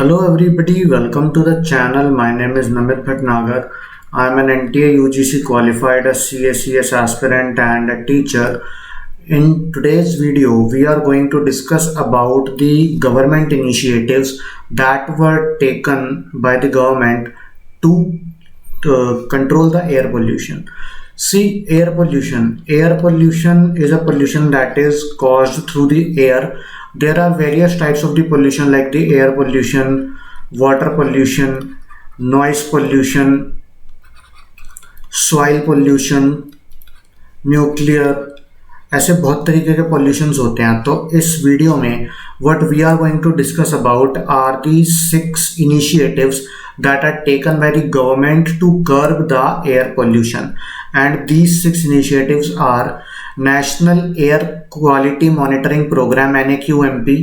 Hello everybody, welcome to the channel. My name is Namit Bhatnagar. I am an NTA UGC qualified as CACS aspirant and a teacher. In today's video, we are going to discuss about the government initiatives that were taken by the government to control the air pollution. See, air pollution. Air pollution is a pollution that is caused through the air. There are various types of the pollution like the air pollution, water pollution, noise pollution, soil pollution, nuclear, ऐसे बहुत तरीके के pollutions होते हैं. तो इस video में what we are going to discuss about are the 6 initiatives that are taken by the government to curb the air pollution, and these 6 initiatives are National Air Quality Monitoring Program NAQMP,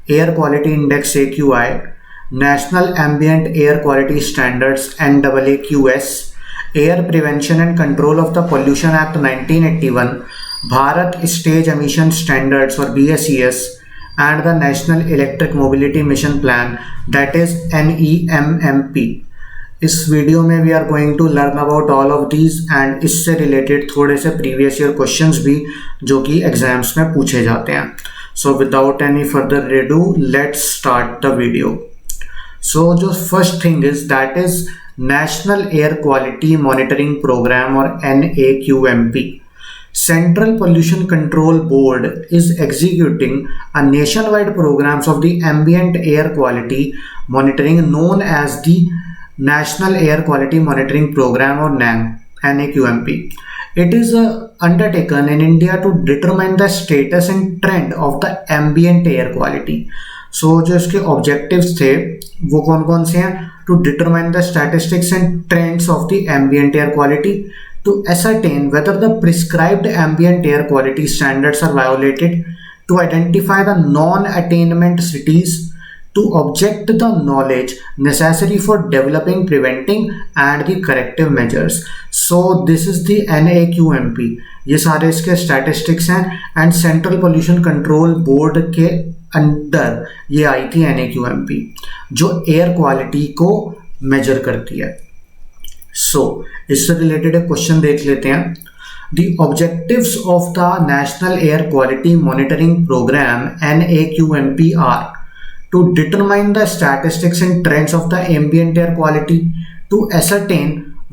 Air Quality Index AQI, National Ambient Air Quality Standards NAAQS, Air Prevention and Control of the Pollution Act 1981, Bharat Stage Emission Standards or BSES, and the National Electric Mobility Mission Plan, that is NEMMP. इस video में we are going to learn about all of these and इससे related थोड़े से previous year questions भी जो कि exams में पूछे जाते हैं. So without any further ado let's start the video. So जो first thing is that is national air quality monitoring programme और NAQMP. Central Pollution Control Board is executing a nationwide programs of the ambient air quality monitoring known as the National Air Quality Monitoring Program or NAQMP. It is undertaken in India to determine the status and trend of the ambient air quality. So जो इसके objectives थे वो कौन कौन से हैं? To determine the statistics and trends of the ambient air quality, to ascertain whether the prescribed ambient air quality standards are violated, to identify the non-attainment cities, to object the knowledge necessary for developing, preventing and the corrective measures. So this is the NAQMP. ये सारे इसके statistics हैं and Central Pollution Control Board के अंदर ये आई थी NAQMP जो air quality को मेजर करती है. सो इससे रिलेटेड एक क्वेश्चन देख लेते हैं. The objectives of the National Air Quality Monitoring Program NAQMP are to determine the statistics and trends of the ambient air quality, to ascertain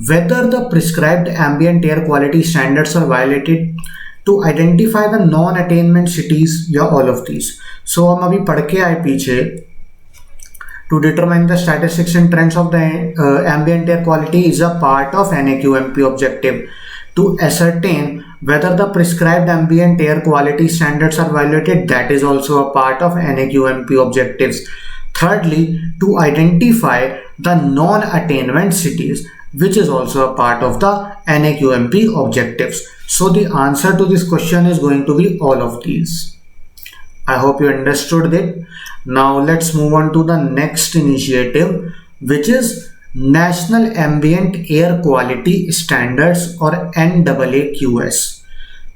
whether the prescribed ambient air quality standards are violated, to identify the non-attainment cities, या all of these. So हम अभी पढ़ के आए पीछे. To determine the statistics and trends of the ambient air quality is a part of NAQMP objective. To ascertain whether the prescribed ambient air quality standards are violated, that is also a part of NAQMP objectives. Thirdly, to identify the non-attainment cities, which is also a part of the NAQMP objectives. So the answer to this question is going to be all of these. I hope you understood it. Now let's move on to the next initiative, which is National Ambient Air Quality Standards or NAAQS.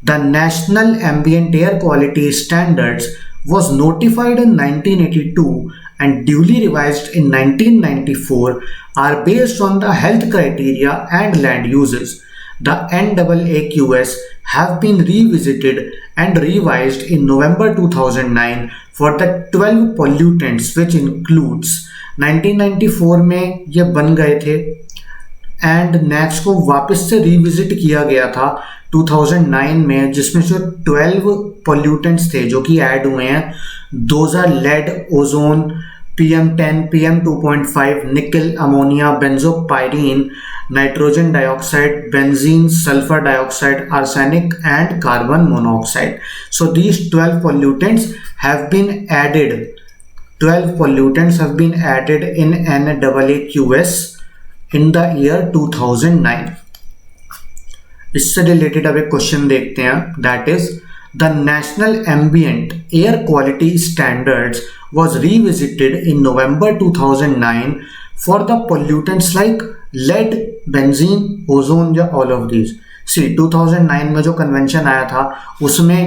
The National Ambient Air Quality Standards was notified in 1982 and duly revised in 1994, are based on the health criteria and land uses. The NAAQS have been revisited and revised in November 2009 for the 12 pollutants, which includes 1994 में ये बन गए थे and next को वापस से revisit किया गया था 2009 में, जिसमें जो 12 pollutants थे जो कि ऐड हुए हैं. Those are laid, ozone, PM10, PM2.5, निकल, ammonia, benzopyrene, nitrogen dioxide, benzene, sulfur dioxide, arsenic and carbon monoxide. So these 12 pollutants have been added. 12 pollutants have been added in NAAQS in the year 2009. इससे related अब एक question देखते हैं. That is the national ambient air quality standards was revisited in November 2009 for the pollutants like lead, benzene, ozone या all of these. See 2009 में जो convention आया था उसमें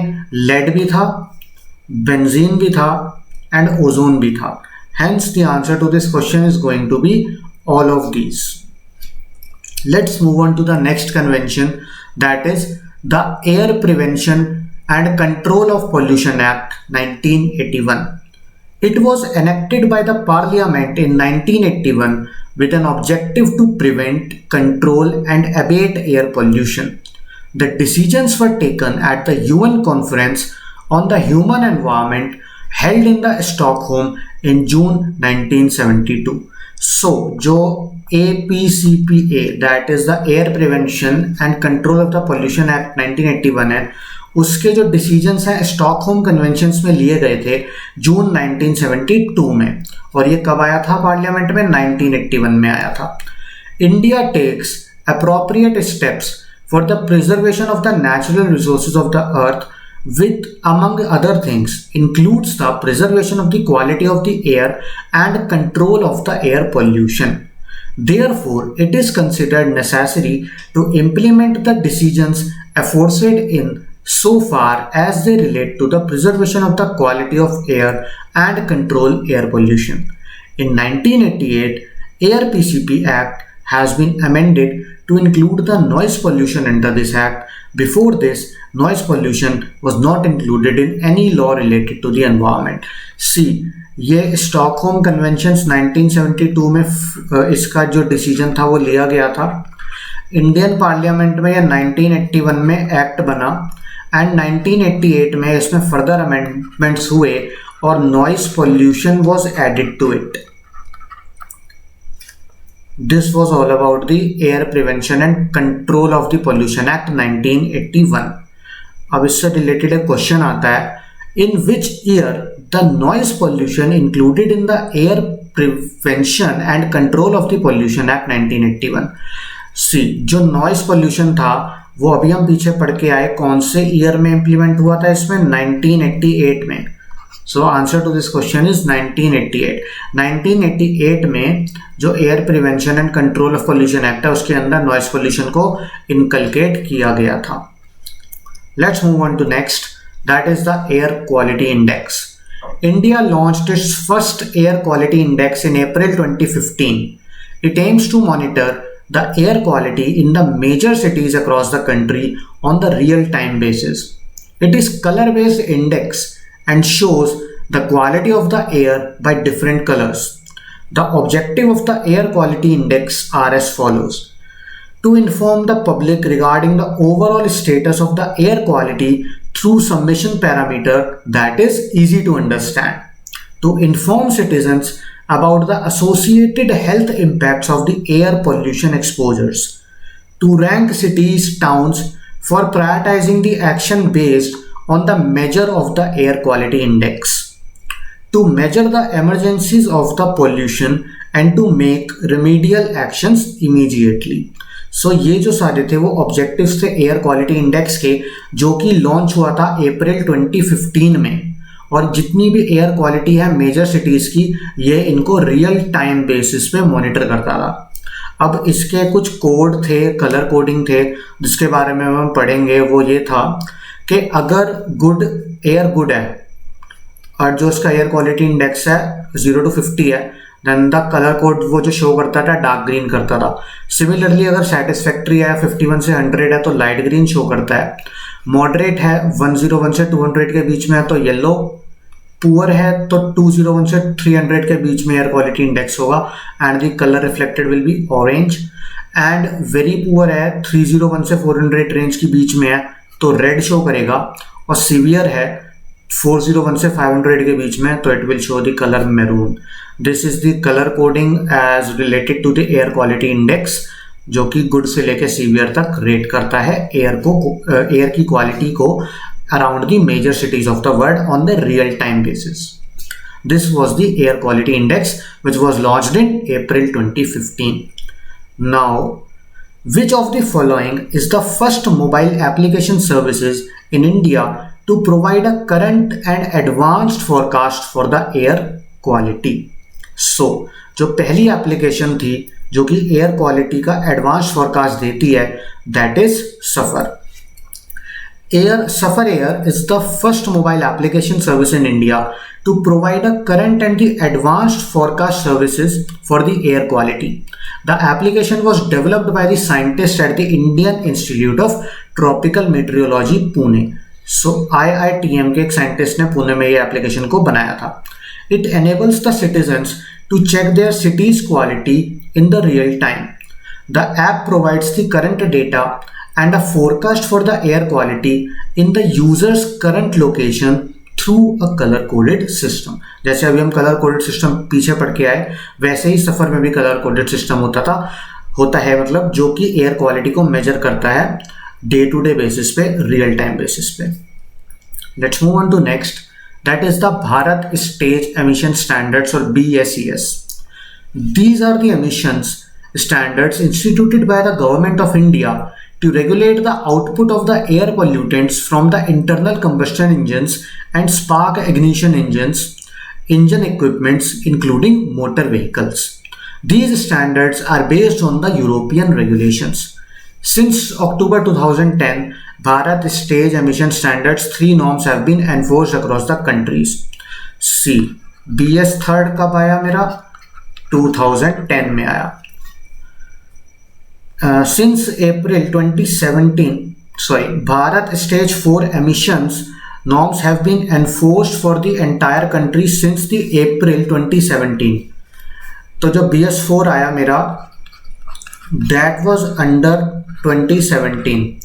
lead भी था, benzene भी था एंड ओजोन भी था. Hence, the answer to this question is going to be all of these. Let's move on to the next convention, that is the Air Prevention and Control of Pollution Act 1981. It was enacted by the Parliament in 1981 with an objective to prevent, control and abate air pollution. The decisions were taken at the UN Conference on the Human Environment held in the Stockholm in June 1972. So, जो APCPA, that is the Air Prevention and Control of the Pollution Act 1981 है, उसके जो decisions हैं Stockholm conventions में लिए गए थे जून 1972 में, और ये कब आया था पार्लियामेंट में? 1981 में आया था. India takes appropriate steps for the preservation of the natural resources of the earth, with among other things includes the preservation of the quality of the air and control of the air pollution. Therefore, it is considered necessary to implement the decisions aforesaid in so far as they relate to the preservation of the quality of air and control air pollution. In 1988, ARPCP Act has been amended to include the noise pollution under this act. Before this, noise pollution was not included in any law related to the environment. See, ये Stockholm conventions 1972 में इसका जो decision था वो लिया गया था. Indian parliament में यह 1981 में एक्ट बना एंड 1988 में इसमें फर्दर अमेंडमेंट्स हुए और noise pollution was added to it. This was all about the Air Prevention and Control of the Pollution Act 1981. अब इससे रिलेटेड एक क्वेश्चन आता है, in which year the noise pollution included in the Air Prevention and Control of the Pollution Act 1981. See, जो noise pollution था वो अभी हम पीछे पढ़ के आए, कौन से ईयर में इम्प्लीमेंट हुआ था इसमें? 1988 में. So answer to this question is 1988. 1988 में जो air prevention and control of pollution act है उसके अंदर नॉइस पोल्यूशन को इनकलकेट किया गया था. Let's move on to next, that is the air quality index. India launched its first air quality index in April 2015. It aims to monitor the air quality in the major cities across the country on the real-time basis. It is color-based index and shows the quality of the air by different colors. The objective of the air quality index are as follows: to inform the public regarding the overall status of the air quality through summation parameter that is easy to understand, to inform citizens about the associated health impacts of the air pollution exposures, to rank cities, towns for prioritizing the action based on the measure of the air quality index, to measure the emergencies of the pollution and to make remedial actions immediately. So ये जो सारे थे वो objectives थे air quality index के, जो कि launch हुआ था अप्रैल 2015 में. और जितनी भी एयर क्वालिटी है मेजर सिटीज़ की, ये इनको रियल टाइम बेसिस पे मॉनिटर करता था. अब इसके कुछ कोड थे, कलर कोडिंग थे, जिसके बारे में हम पढ़ेंगे. वो ये था कि अगर गुड है और जो उसका एयर क्वालिटी इंडेक्स है 0 to 50 है, देन द कलर कोड वो जो शो करता था डार्क ग्रीन करता था. सिमिलरली अगर सेटिस्फैक्ट्री है 51 से 100 है तो लाइट ग्रीन शो करता है. मॉडरेट है 101 से 200 के बीच में है तो येलो. पुअर है तो 201 से 300 के बीच में एयर क्वालिटी इंडेक्स होगा and the colour reflected will be orange. And very poor है 301 से 400 रेंज के बीच में है तो रेड शो करेगा. और सीवियर है 401 से 500 के बीच में तो it will show the colour maroon. This is the colour coding as related to the air quality index, जो कि गुड से लेकर सीवियर तक रेट करता है एयर की क्वालिटी को around the major cities of the world on the real time basis. This was the air quality index which was launched in April 2015. Now, which of the following is the first mobile application services in India to provide a current and advanced forecast for the air quality? So, जो पहली application थी जो कि air quality का advance forecast देती है, that is suffer. Suffer Air is the first mobile application service in India to provide a current and the advanced forecast services for the air quality. The application was developed by the scientists at the Indian Institute of Tropical Meteorology, Pune. So IITM के एक scientist ने पुणे में ये application को बनाया था. It enables the citizens to check their city's quality in the real time. The app provides the current data and a forecast for the air quality in the user's current location through a color coded system. जैसे अभी हम colour coded system पीछे पढ़ के आए, वैसे ही सफर में भी कलर कोडेड सिस्टम होता है मतलब जो कि एयर क्वालिटी को मेजर करता है डे टू डे बेसिस पे, रियल टाइम बेसिस पे. Let's move on to next, that is the Bharat stage emission standards और BSES. These are the emissions standards instituted by the Government of India to regulate the output of the air pollutants from the internal combustion engines and spark ignition engine equipments including motor vehicles. These standards are based on the European regulations. Since October 2010, Bharat Stage Emission Standards 3 norms have been enforced across the countries. See, BS third कब आया मेरा? 2010 में आया. Since April 2017, Bharat Stage 4 emissions norms have been enforced for the entire country since the April 2017. तो जब BS4 आया मेरा, that was under 2017.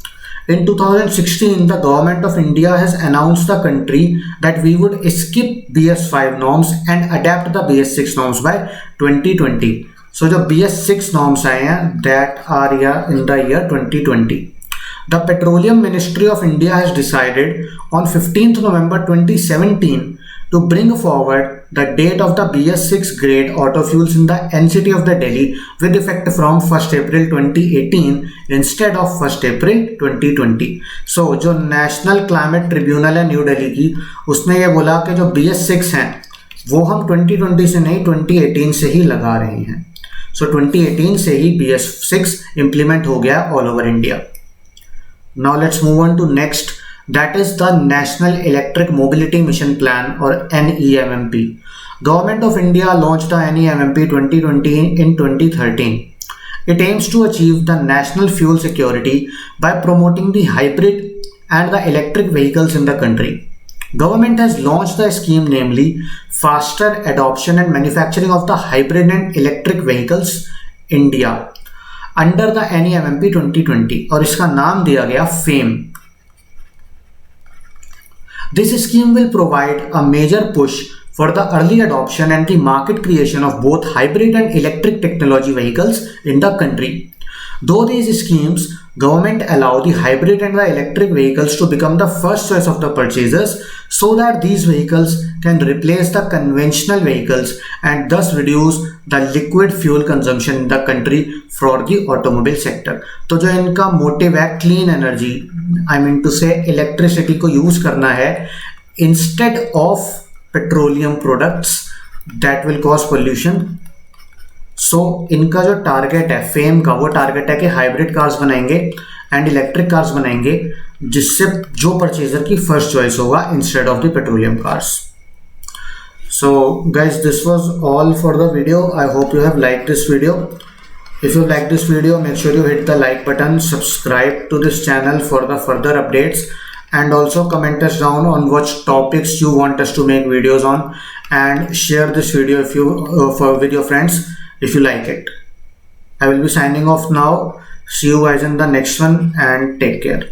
In 2016, the Government of India has announced the country that we would skip BS5 norms and adapt the BS6 norms by 2020. So the BS6 norms आए हैं, that are in the year 2020. The Petroleum Ministry of India has decided on 15th November 2017 to bring forward the date of the BS6 grade auto fuels in the NCT of the Delhi with effect from 1st April 2018 instead of 1st April 2020. So जो National Climate Tribunal है new Delhi की, उसने ये बोला कि जो BS6 हैं वो हम 2020 से नहीं 2018 से ही लगा रहे हैं. So 2018 से ही BS6 implement हो गया all over India. Now let's move on to next, that is the National Electric Mobility Mission Plan or NEMMP. Government of India launched the NEMMP 2020 in 2013. It aims to achieve the national fuel security by promoting the hybrid and the electric vehicles in the country. Government has launched the scheme, namely Faster Adoption and Manufacturing of the Hybrid and Electric Vehicles India under the NEMMP 2020 और इसका नाम दिया गया FAME. This scheme will provide a major push for the early adoption and the market creation of both hybrid and electric technology vehicles in the country. Though these schemes, government allow the hybrid and the electric vehicles to become the first choice of the purchasers so that these vehicles can replace the conventional vehicles and thus reduce the liquid fuel consumption in the country for the automobile sector. तो जो इनका motive है clean energy, I mean to say electricity को use करना है instead of petroleum products that will cause pollution. So इनका जो target है फेम का, वो टारगेट है कि हाइब्रिड कार्स बनाएंगे एंड इलेक्ट्रिक कार्स बनाएंगे जिससे जो परचेजर की फर्स्ट चॉइस होगा instead of the petroleum cars. So guys, this was all for the video. I hope you have liked this video. If you like this video, make sure you hit the like button, subscribe to this channel for the further updates, and also comment us down on which topics you want us to make videos on, and share this video if you with your friends if you like it. I will be signing off now. See you guys in the next one and take care.